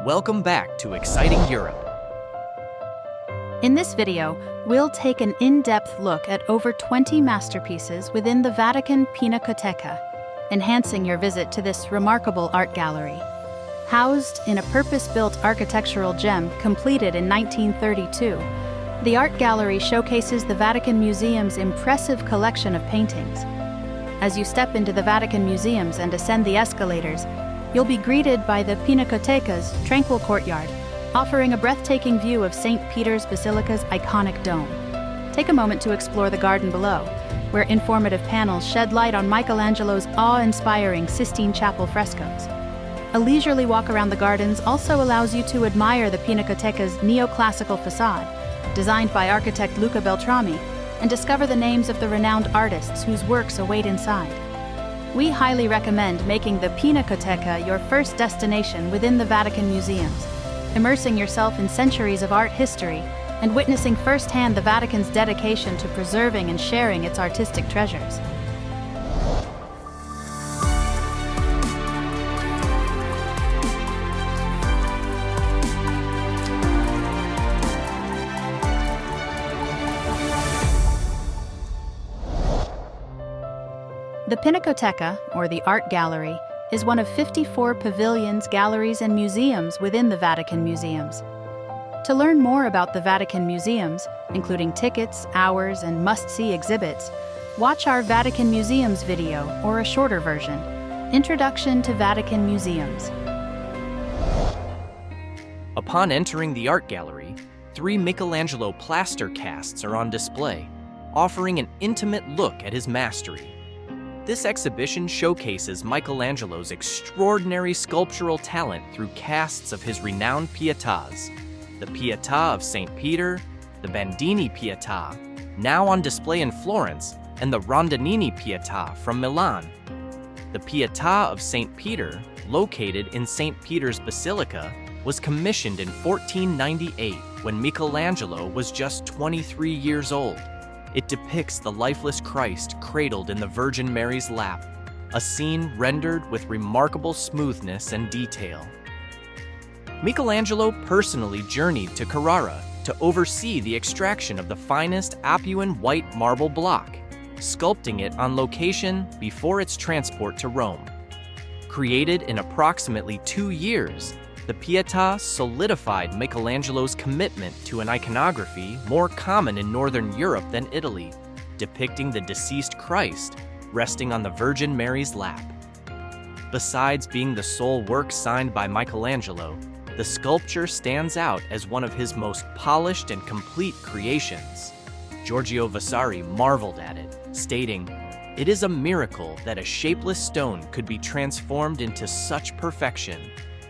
Welcome back to Exciting Europe. In this video, we'll take an in-depth look at over 20 masterpieces within the Vatican Pinacoteca, enhancing your visit to this remarkable art gallery. Housed in a purpose-built architectural gem completed in 1932, the art gallery showcases the Vatican Museums' impressive collection of paintings. As you step into the Vatican Museums and ascend the escalators, you'll be greeted by the Pinacoteca's tranquil courtyard, offering a breathtaking view of St. Peter's Basilica's iconic dome. Take a moment to explore the garden below, where informative panels shed light on Michelangelo's awe-inspiring Sistine Chapel frescoes. A leisurely walk around the gardens also allows you to admire the Pinacoteca's neoclassical facade, designed by architect Luca Beltrami, and discover the names of the renowned artists whose works await inside. We highly recommend making the Pinacoteca your first destination within the Vatican Museums, immersing yourself in centuries of art history and witnessing firsthand the Vatican's dedication to preserving and sharing its artistic treasures. The Pinacoteca, or the Art Gallery, is one of 54 pavilions, galleries, and museums within the Vatican Museums. To learn more about the Vatican Museums, including tickets, hours, and must-see exhibits, watch our Vatican Museums video or a shorter version, Introduction to Vatican Museums. Upon entering the art gallery, 3 Michelangelo plaster casts are on display, offering an intimate look at his mastery. This exhibition showcases Michelangelo's extraordinary sculptural talent through casts of his renowned Pietas, the Pietà of St. Peter, the Bandini Pietà, now on display in Florence, and the Rondinini Pietà from Milan. The Pietà of St. Peter, located in St. Peter's Basilica, was commissioned in 1498 when Michelangelo was just 23 years old. It depicts the lifeless Christ cradled in the Virgin Mary's lap, a scene rendered with remarkable smoothness and detail. Michelangelo personally journeyed to Carrara to oversee the extraction of the finest Apuan white marble block, sculpting it on location before its transport to Rome. Created in approximately 2 years, the Pietà solidified Michelangelo's commitment to an iconography more common in Northern Europe than Italy, depicting the deceased Christ resting on the Virgin Mary's lap. Besides being the sole work signed by Michelangelo, the sculpture stands out as one of his most polished and complete creations. Giorgio Vasari marveled at it, stating, "It is a miracle that a shapeless stone could be transformed into such perfection,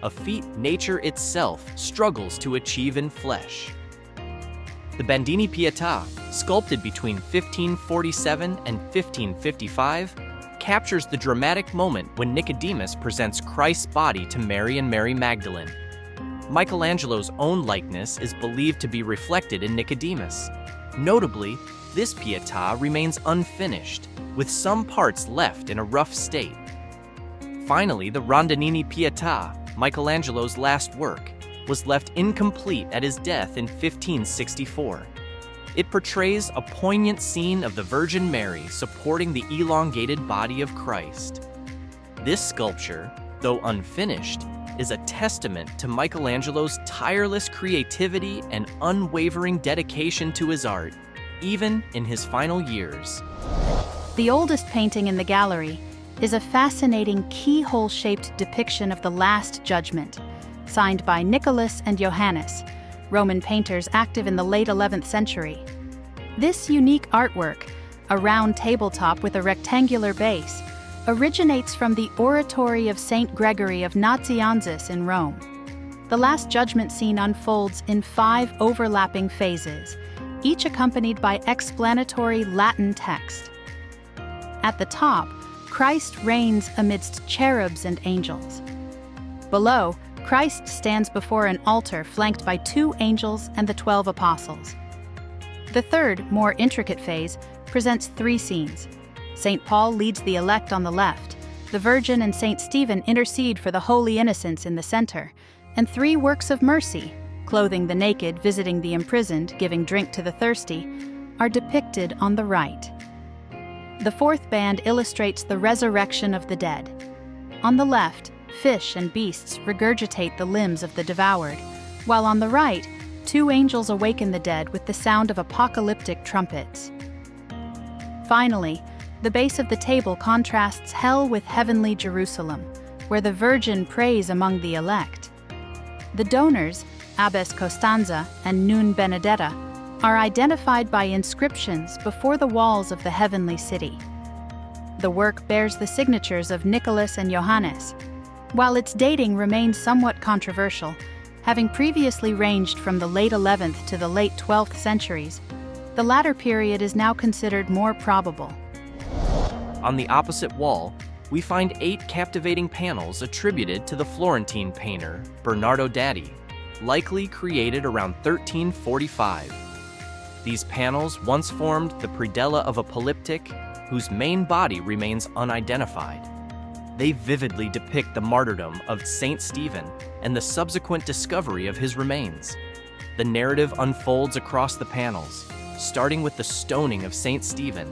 a feat nature itself struggles to achieve in flesh." The Bandini Pietà, sculpted between 1547 and 1555, captures the dramatic moment when Nicodemus presents Christ's body to Mary and Mary Magdalene. Michelangelo's own likeness is believed to be reflected in Nicodemus. Notably, this Pietà remains unfinished, with some parts left in a rough state. Finally, the Rondinini Pietà, Michelangelo's last work, was left incomplete at his death in 1564. It portrays a poignant scene of the Virgin Mary supporting the elongated body of Christ. This sculpture, though unfinished, is a testament to Michelangelo's tireless creativity and unwavering dedication to his art, even in his final years. The oldest painting in the gallery is a fascinating keyhole-shaped depiction of the Last Judgment, signed by Nicolaus and Johannes, Roman painters active in the late 11th century. This unique artwork, a round tabletop with a rectangular base, originates from the Oratory of St. Gregory of Nazianzus in Rome. The Last Judgment scene unfolds in 5 overlapping phases, each accompanied by explanatory Latin text. At the top, Christ reigns amidst cherubs and angels. Below, Christ stands before an altar flanked by 2 angels and the 12 apostles. The third, more intricate phase presents 3 scenes. St. Paul leads the elect on the left, the Virgin and St. Stephen intercede for the holy innocents in the center, and 3 works of mercy, clothing the naked, visiting the imprisoned, giving drink to the thirsty, are depicted on the right. The 4th band illustrates the resurrection of the dead. On the left, fish and beasts regurgitate the limbs of the devoured, while on the right, 2 angels awaken the dead with the sound of apocalyptic trumpets. Finally, the base of the table contrasts hell with heavenly Jerusalem, where the Virgin prays among the elect. The donors, Abbess Costanza and Nun Benedetta, are identified by inscriptions before the walls of the heavenly city. The work bears the signatures of Nicolaus and Johannes. While its dating remains somewhat controversial, having previously ranged from the late 11th to the late 12th centuries, the latter period is now considered more probable. On the opposite wall, we find 8 captivating panels attributed to the Florentine painter Bernardo Daddi, likely created around 1345. These panels once formed the predella of a polyptych whose main body remains unidentified. They vividly depict the martyrdom of Saint Stephen and the subsequent discovery of his remains. The narrative unfolds across the panels, starting with the stoning of Saint Stephen.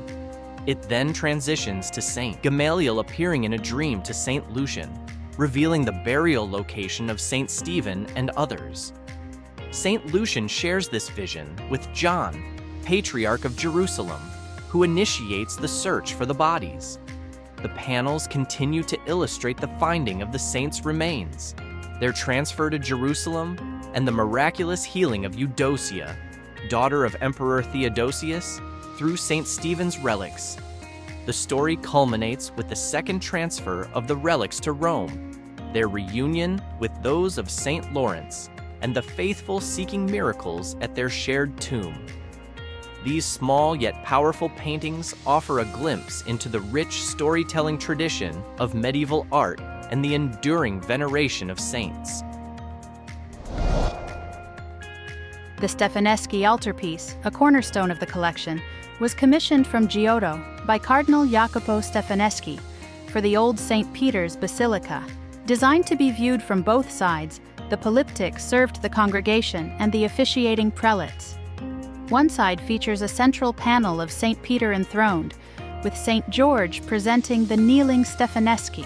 It then transitions to Saint Gamaliel appearing in a dream to Saint Lucian, revealing the burial location of Saint Stephen and others. Saint Lucian shares this vision with John, Patriarch of Jerusalem, who initiates the search for the bodies. The panels continue to illustrate the finding of the saints' remains, their transfer to Jerusalem, and the miraculous healing of Eudocia, daughter of Emperor Theodosius, through Saint Stephen's relics. The story culminates with the second transfer of the relics to Rome, their reunion with those of Saint Laurence, and the faithful seeking miracles at their shared tomb. These small yet powerful paintings offer a glimpse into the rich storytelling tradition of medieval art and the enduring veneration of saints. The Stefaneschi altarpiece, a cornerstone of the collection, was commissioned from Giotto by Cardinal Jacopo Stefaneschi for the Old St. Peter's Basilica. Designed to be viewed from both sides, the polyptych served the congregation and the officiating prelates. One side features a central panel of St. Peter enthroned, with St. George presenting the kneeling Stefaneschi,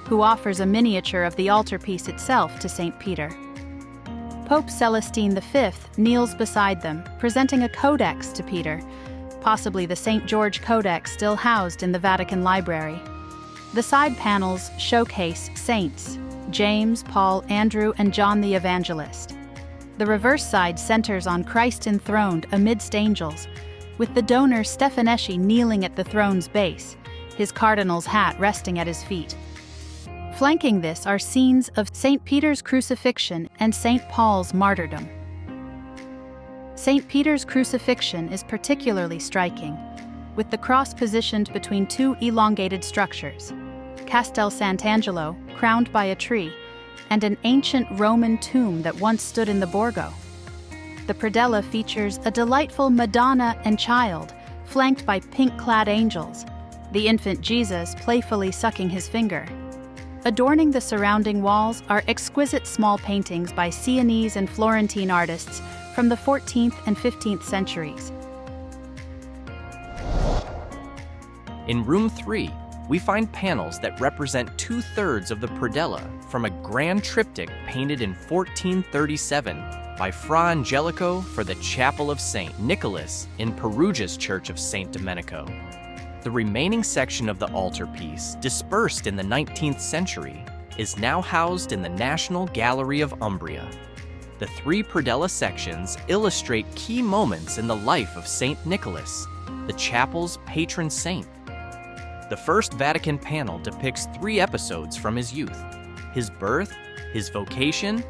who offers a miniature of the altarpiece itself to St. Peter. Pope Celestine V kneels beside them, presenting a codex to Peter, possibly the St. George Codex still housed in the Vatican Library. The side panels showcase saints, James, Paul, Andrew, and John the Evangelist. The reverse side centers on Christ enthroned amidst angels, with the donor Stefaneschi kneeling at the throne's base, his cardinal's hat resting at his feet. Flanking this are scenes of St. Peter's crucifixion and St. Paul's martyrdom. St. Peter's crucifixion is particularly striking, with the cross positioned between 2 elongated structures, Castel Sant'Angelo, crowned by a tree, and an ancient Roman tomb that once stood in the Borgo. The predella features a delightful Madonna and Child, flanked by pink-clad angels, the infant Jesus playfully sucking his finger. Adorning the surrounding walls are exquisite small paintings by Sienese and Florentine artists from the 14th and 15th centuries. In room 3, we find panels that represent 2/3 of the predella from a grand triptych painted in 1437 by Fra Angelico for the Chapel of St. Nicolaus in Perugia's Church of St. Domenico. The remaining section of the altarpiece, dispersed in the 19th century, is now housed in the National Gallery of Umbria. The 3 predella sections illustrate key moments in the life of St. Nicholas, the chapel's patron saint. The first Vatican panel depicts 3 episodes from his youth: his birth, his vocation,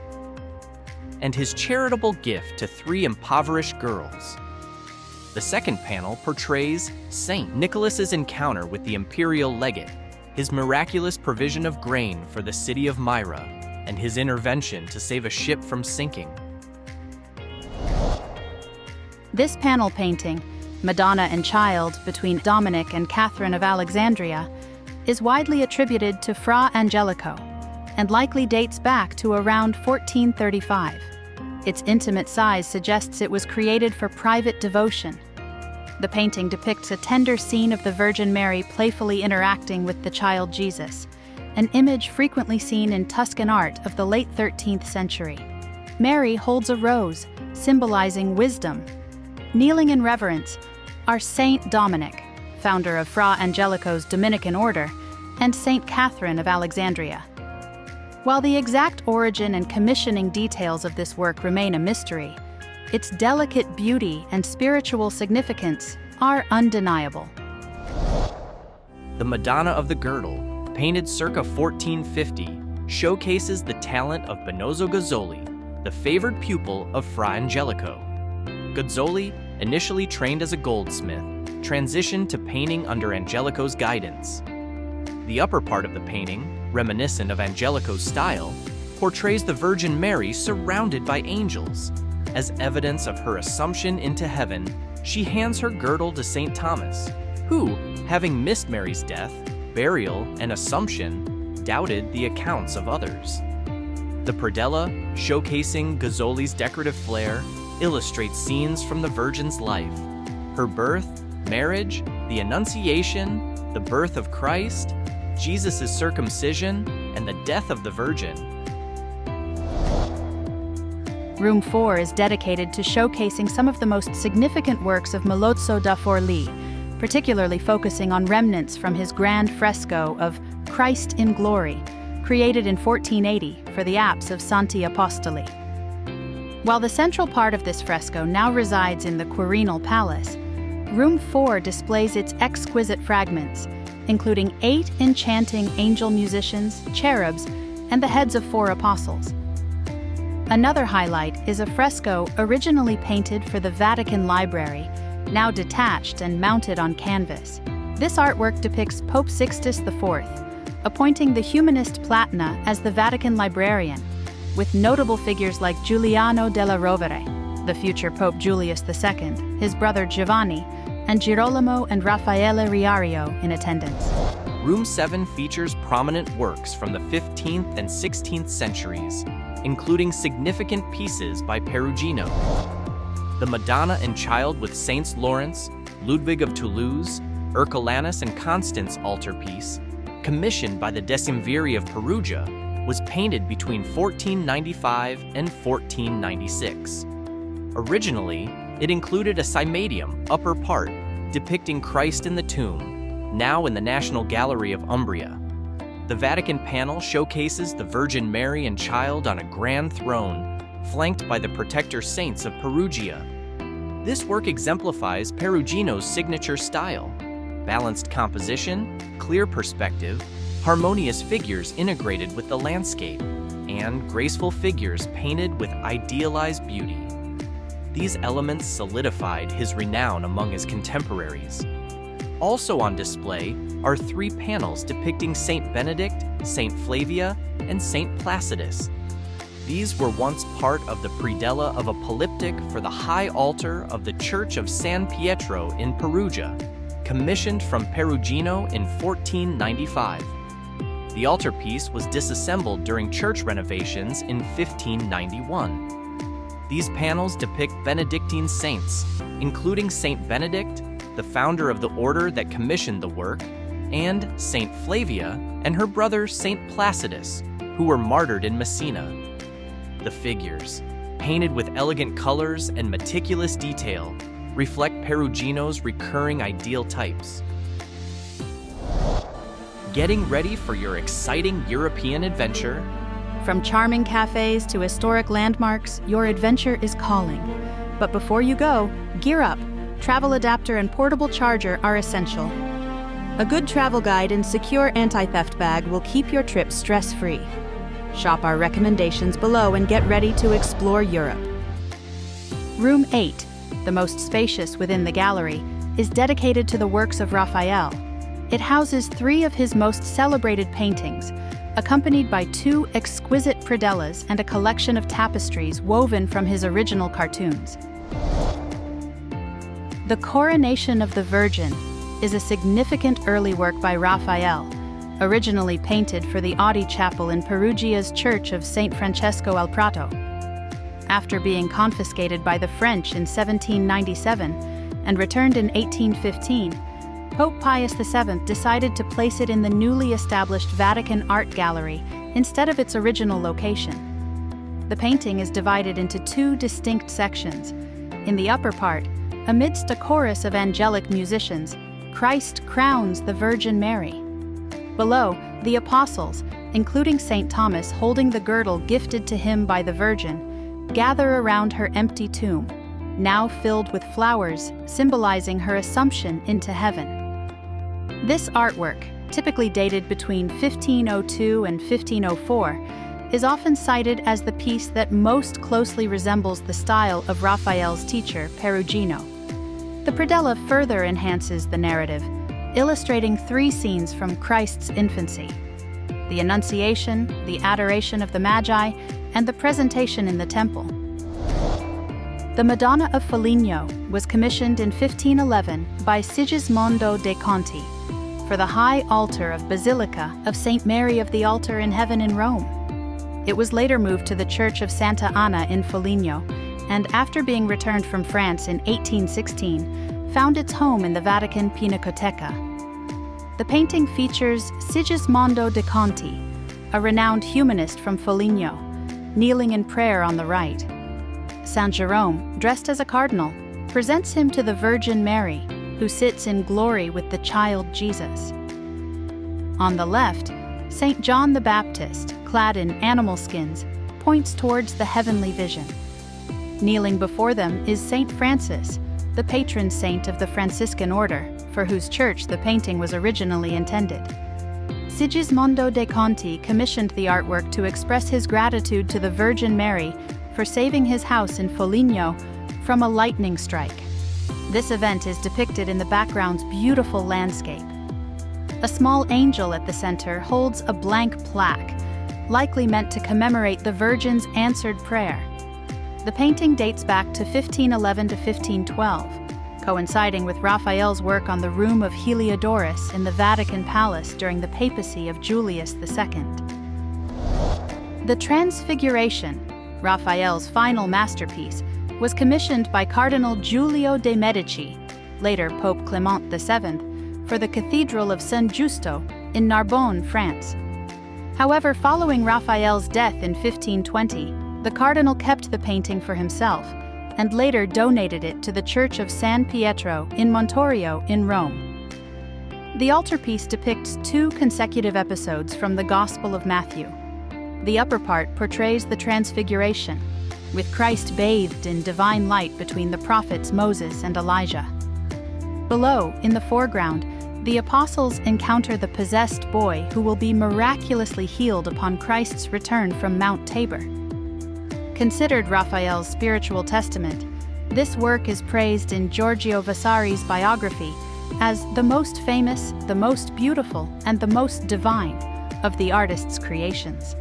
and his charitable gift to 3 impoverished girls. The second panel portrays St. Nicholas's encounter with the imperial legate, his miraculous provision of grain for the city of Myra, and his intervention to save a ship from sinking. This panel painting, Madonna and Child between Dominic and Catherine of Alexandria, is widely attributed to Fra Angelico, and likely dates back to around 1435. Its intimate size suggests it was created for private devotion. The painting depicts a tender scene of the Virgin Mary playfully interacting with the child Jesus, an image frequently seen in Tuscan art of the late 13th century. Mary holds a rose, symbolizing wisdom. Kneeling in reverence are Saint Dominic, founder of Fra Angelico's Dominican order, and Saint Catherine of Alexandria. While the exact origin and commissioning details of this work remain a mystery, its delicate beauty and spiritual significance are undeniable. The Madonna of the Girdle, painted circa 1450, showcases the talent of Benozzo Gozzoli, the favored pupil of Fra Angelico. Gozzoli, initially trained as a goldsmith, transitioned to painting under Angelico's guidance. The upper part of the painting, reminiscent of Angelico's style, portrays the Virgin Mary surrounded by angels. As evidence of her assumption into heaven, she hands her girdle to St. Thomas, who, having missed Mary's death, burial, and assumption, doubted the accounts of others. The predella, showcasing Gozzoli's decorative flair, illustrates scenes from the Virgin's life: her birth, marriage, the Annunciation, the birth of Christ, Jesus' circumcision, and the death of the Virgin. Room 4 is dedicated to showcasing some of the most significant works of Melozzo da Forlì, particularly focusing on remnants from his grand fresco of Christ in Glory, created in 1480 for the apse of Santi Apostoli. While the central part of this fresco now resides in the Quirinal Palace, Room 4 displays its exquisite fragments, including 8 enchanting angel musicians, cherubs, and the heads of 4 apostles. Another highlight is a fresco originally painted for the Vatican Library, now detached and mounted on canvas. This artwork depicts Pope Sixtus IV, appointing the humanist Platina as the Vatican librarian, with notable figures like Giuliano della Rovere, the future Pope Julius II, his brother Giovanni, and Girolamo and Raffaele Riario in attendance. Room 7 features prominent works from the 15th and 16th centuries, including significant pieces by Perugino. The Madonna and Child with Saints Laurence, Ludwig of Toulouse, Ercolanus and Constance altarpiece, commissioned by the Decemviri of Perugia, was painted between 1495 and 1496. Originally, it included a cymatium, upper part, depicting Christ in the tomb, now in the National Gallery of Umbria. The Vatican panel showcases the Virgin Mary and Child on a grand throne, flanked by the protector saints of Perugia. This work exemplifies Perugino's signature style: balanced composition, clear perspective, harmonious figures integrated with the landscape, and graceful figures painted with idealized beauty. These elements solidified his renown among his contemporaries. Also on display are 3 panels depicting Saint Benedict, Saint Flavia, and Saint Placidus. These were once part of the predella of a polyptych for the high altar of the Church of San Pietro in Perugia, commissioned from Perugino in 1495. The altarpiece was disassembled during church renovations in 1591. These panels depict Benedictine saints, including Saint Benedict, the founder of the order that commissioned the work, and Saint Flavia and her brother Saint Placidus, who were martyred in Messina. The figures, painted with elegant colors and meticulous detail, reflect Perugino's recurring ideal types. Getting ready for your exciting European adventure? From charming cafes to historic landmarks, your adventure is calling. But before you go, gear up. Travel adapter and portable charger are essential. A good travel guide and secure anti-theft bag will keep your trip stress-free. Shop our recommendations below and get ready to explore Europe. Room 8, the most spacious within the gallery, is dedicated to the works of Raphael. It houses 3 of his most celebrated paintings, accompanied by 2 exquisite predellas and a collection of tapestries woven from his original cartoons. The Coronation of the Virgin is a significant early work by Raphael, originally painted for the Audi Chapel in Perugia's Church of St. Francesco al Prato. After being confiscated by the French in 1797 and returned in 1815, Pope Pius VII decided to place it in the newly established Vatican Art Gallery instead of its original location. The painting is divided into two distinct sections. In the upper part, amidst a chorus of angelic musicians, Christ crowns the Virgin Mary. Below, the apostles, including St. Thomas holding the girdle gifted to him by the Virgin, gather around her empty tomb, now filled with flowers, symbolizing her assumption into heaven. This artwork, typically dated between 1502 and 1504, is often cited as the piece that most closely resembles the style of Raphael's teacher, Perugino. The predella further enhances the narrative, illustrating three scenes from Christ's infancy: the Annunciation, the Adoration of the Magi, and the Presentation in the Temple. The Madonna of Foligno was commissioned in 1511 by Sigismondo de' Conti for the high altar of Basilica of St. Mary of the Altar in Heaven in Rome. It was later moved to the Church of Santa Anna in Foligno, and after being returned from France in 1816, found its home in the Vatican Pinacoteca. The painting features Sigismondo de' Conti, a renowned humanist from Foligno, kneeling in prayer on the right. Saint Jerome, dressed as a cardinal, presents him to the Virgin Mary, who sits in glory with the child Jesus. On the left, St. John the Baptist, clad in animal skins, points towards the heavenly vision. Kneeling before them is St. Francis, the patron saint of the Franciscan order, for whose church the painting was originally intended. Sigismondo de' Conti commissioned the artwork to express his gratitude to the Virgin Mary for saving his house in Foligno from a lightning strike. This event is depicted in the background's beautiful landscape. A small angel at the center holds a blank plaque, likely meant to commemorate the Virgin's answered prayer. The painting dates back to 1511 to 1512, coinciding with Raphael's work on the Room of Heliodorus in the Vatican Palace during the papacy of Julius II. The Transfiguration, Raphael's final masterpiece, was commissioned by Cardinal Giulio de' Medici, later Pope Clement VII, for the Cathedral of San Giusto in Narbonne, France. However, following Raphael's death in 1520, the cardinal kept the painting for himself and later donated it to the Church of San Pietro in Montorio in Rome. The altarpiece depicts two consecutive episodes from the Gospel of Matthew. The upper part portrays the Transfiguration, with Christ bathed in divine light between the prophets Moses and Elijah. Below, in the foreground, the apostles encounter the possessed boy who will be miraculously healed upon Christ's return from Mount Tabor. Considered Raphael's spiritual testament, this work is praised in Giorgio Vasari's biography as the most famous, the most beautiful, and the most divine of the artist's creations.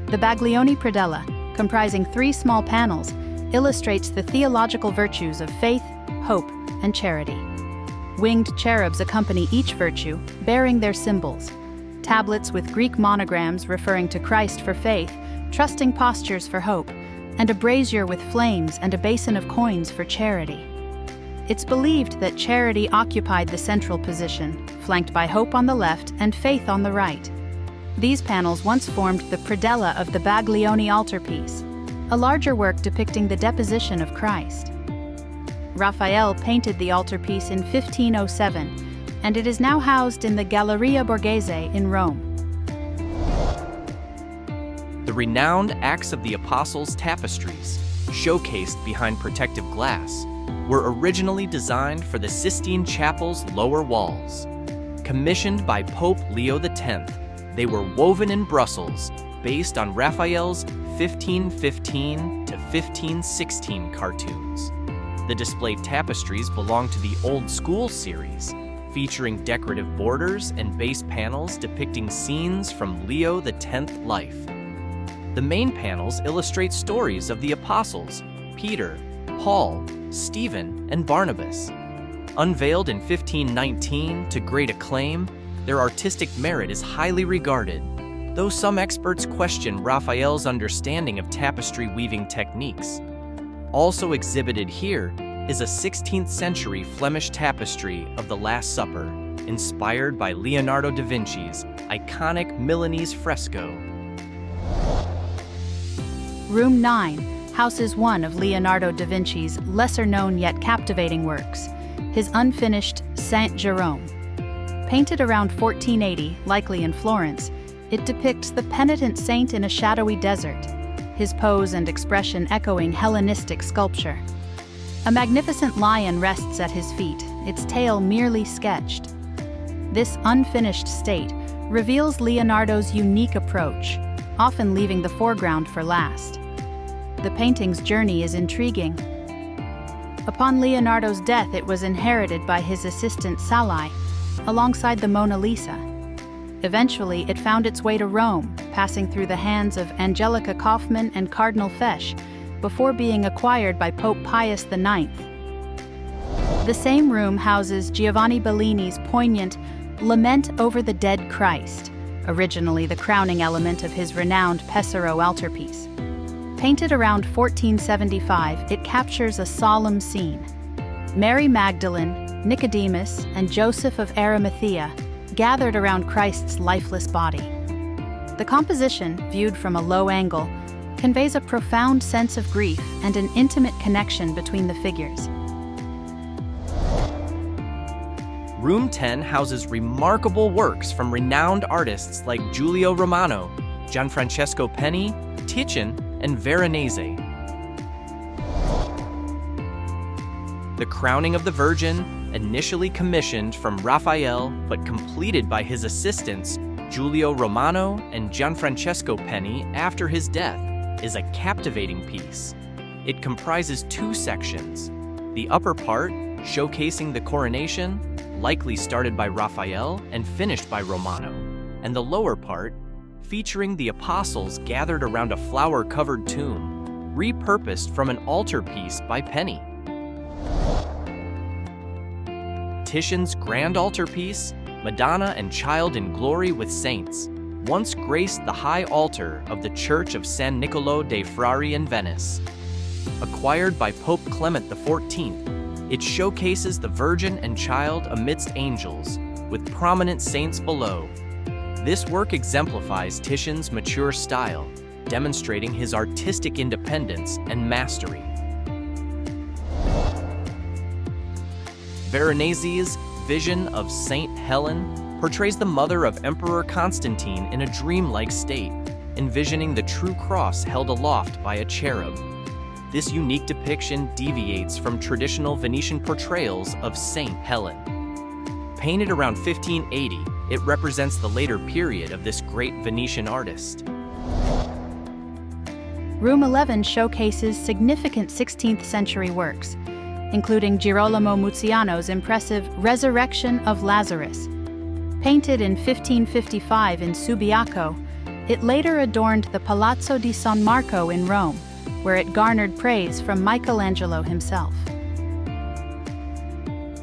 The Baglioni predella, comprising three small panels, illustrates the theological virtues of faith, hope, and charity. Winged cherubs accompany each virtue, bearing their symbols: tablets with Greek monograms referring to Christ for faith, trusting postures for hope, and a brazier with flames and a basin of coins for charity. It's believed that charity occupied the central position, flanked by hope on the left and faith on the right. These panels once formed the predella of the Baglioni altarpiece, a larger work depicting the deposition of Christ. Raphael painted the altarpiece in 1507, and it is now housed in the Galleria Borghese in Rome. The renowned Acts of the Apostles tapestries, showcased behind protective glass, were originally designed for the Sistine Chapel's lower walls. Commissioned by Pope Leo X, they were woven in Brussels, based on Raphael's 1515 to 1516 cartoons. The displayed tapestries belong to the Old School series, featuring decorative borders and base panels depicting scenes from Leo X's life. The main panels illustrate stories of the apostles, Peter, Paul, Stephen, and Barnabas. Unveiled in 1519 to great acclaim, their artistic merit is highly regarded, though some experts question Raphael's understanding of tapestry weaving techniques. Also exhibited here is a 16th century Flemish tapestry of the Last Supper, inspired by Leonardo da Vinci's iconic Milanese fresco. Room 9 houses one of Leonardo da Vinci's lesser-known yet captivating works, his unfinished Saint Jerome. Painted around 1480, likely in Florence, it depicts the penitent saint in a shadowy desert, his pose and expression echoing Hellenistic sculpture. A magnificent lion rests at his feet, its tail merely sketched. This unfinished state reveals Leonardo's unique approach, often leaving the foreground for last. The painting's journey is intriguing. Upon Leonardo's death, it was inherited by his assistant Salai, alongside the Mona Lisa. Eventually, it found its way to Rome, passing through the hands of Angelica Kaufmann and Cardinal Fesch, before being acquired by Pope Pius IX. The same room houses Giovanni Bellini's poignant Lament over the Dead Christ, originally the crowning element of his renowned Pesaro altarpiece. Painted around 1475, it captures a solemn scene. Mary Magdalene, Nicodemus, and Joseph of Arimathea gathered around Christ's lifeless body. The composition, viewed from a low angle, conveys a profound sense of grief and an intimate connection between the figures. Room 10 houses remarkable works from renowned artists like Giulio Romano, Gianfrancesco Penny, Titian, and Veronese. The Crowning of the Virgin, initially commissioned from Raphael but completed by his assistants Giulio Romano and Gianfrancesco Penny after his death, is a captivating piece. It comprises two sections, the upper part showcasing the coronation, likely started by Raphael and finished by Romano, and the lower part featuring the apostles gathered around a flower-covered tomb, repurposed from an altarpiece by Penny. Titian's grand altarpiece, Madonna and Child in Glory with Saints, once graced the high altar of the Church of San Niccolò dei Frari in Venice. Acquired by Pope Clement XIV, it showcases the Virgin and Child amidst angels, with prominent saints below. This work exemplifies Titian's mature style, demonstrating his artistic independence and mastery. Veronese's Vision of Saint Helen portrays the mother of Emperor Constantine in a dreamlike state, envisioning the true cross held aloft by a cherub. This unique depiction deviates from traditional Venetian portrayals of Saint Helen. Painted around 1580, it represents the later period of this great Venetian artist. Room 11 showcases significant 16th century works, including Girolamo Muziano's impressive Resurrection of Lazarus. Painted in 1555 in Subiaco, it later adorned the Palazzo di San Marco in Rome, where it garnered praise from Michelangelo himself.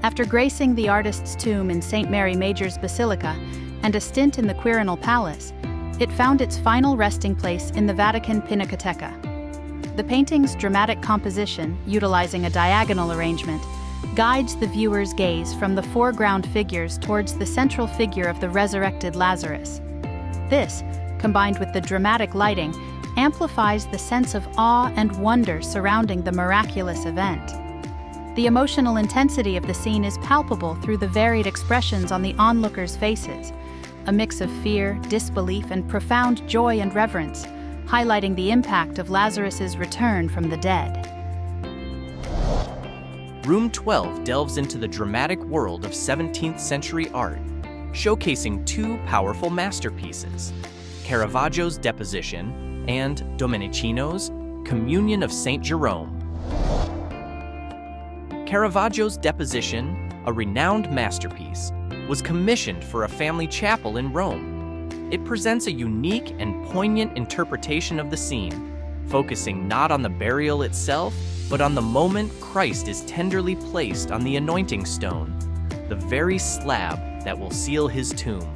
After gracing the artist's tomb in St. Mary Major's Basilica and a stint in the Quirinal Palace, it found its final resting place in the Vatican Pinacoteca. The painting's dramatic composition, utilizing a diagonal arrangement, guides the viewer's gaze from the foreground figures towards the central figure of the resurrected Lazarus. This, combined with the dramatic lighting, amplifies the sense of awe and wonder surrounding the miraculous event. The emotional intensity of the scene is palpable through the varied expressions on the onlookers' faces, a mix of fear, disbelief, and profound joy and reverence, highlighting the impact of Lazarus's return from the dead. Room 12 delves into the dramatic world of 17th century art, showcasing two powerful masterpieces, Caravaggio's Deposition and Domenichino's Communion of St. Jerome. Caravaggio's Deposition, a renowned masterpiece, was commissioned for a family chapel in Rome. It presents a unique and poignant interpretation of the scene, focusing not on the burial itself, but on the moment Christ is tenderly placed on the anointing stone, the very slab that will seal his tomb.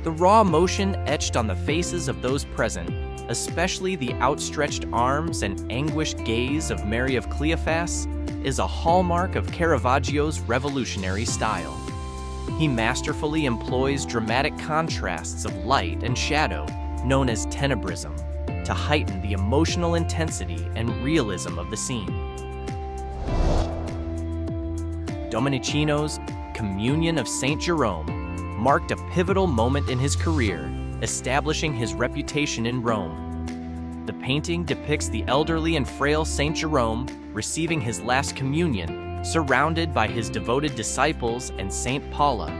The raw emotion etched on the faces of those present, especially the outstretched arms and anguished gaze of Mary of Cleophas, is a hallmark of Caravaggio's revolutionary style. He masterfully employs dramatic contrasts of light and shadow, known as tenebrism, to heighten the emotional intensity and realism of the scene. Domenichino's Communion of St. Jerome marked a pivotal moment in his career, establishing his reputation in Rome. The painting depicts the elderly and frail St. Jerome receiving his last communion, surrounded by his devoted disciples and St. Paula.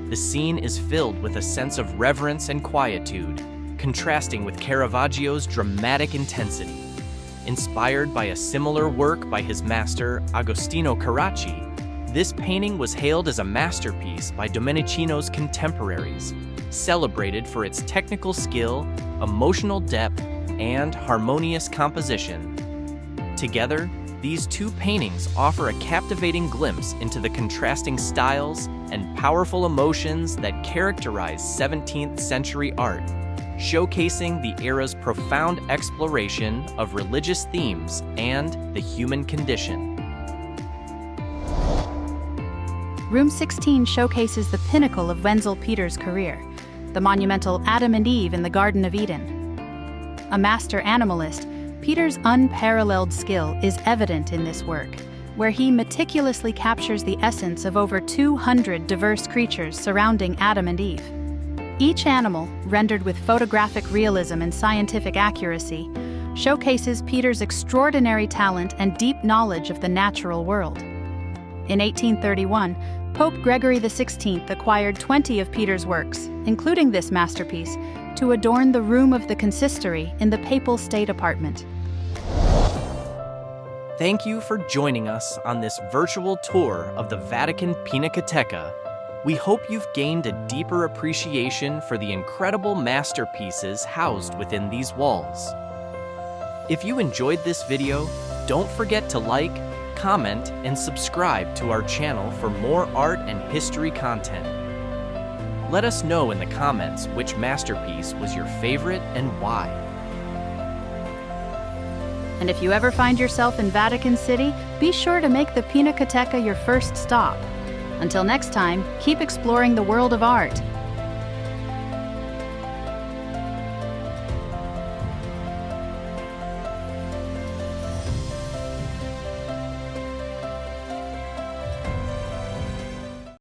The scene is filled with a sense of reverence and quietude, contrasting with Caravaggio's dramatic intensity. Inspired by a similar work by his master Agostino Carracci, this painting was hailed as a masterpiece by Domenichino's contemporaries, celebrated for its technical skill, emotional depth, and harmonious composition. Together, these two paintings offer a captivating glimpse into the contrasting styles and powerful emotions that characterize 17th century art, showcasing the era's profound exploration of religious themes and the human condition. Room 16 showcases the pinnacle of Wenzel Peter's career, the monumental Adam and Eve in the Garden of Eden. A master animalist, Peter's unparalleled skill is evident in this work, where he meticulously captures the essence of over 200 diverse creatures surrounding Adam and Eve. Each animal, rendered with photographic realism and scientific accuracy, showcases Peter's extraordinary talent and deep knowledge of the natural world. In 1831, Pope Gregory XVI acquired 20 of Peter's works, including this masterpiece, to adorn the room of the consistory in the Papal State Apartment. Thank you for joining us on this virtual tour of the Vatican Pinacoteca. We hope you've gained a deeper appreciation for the incredible masterpieces housed within these walls. If you enjoyed this video, don't forget to like, comment, and subscribe to our channel for more art and history content. Let us know in the comments which masterpiece was your favorite and why. And if you ever find yourself in Vatican City, be sure to make the Pinacoteca your first stop. Until next time, keep exploring the world of art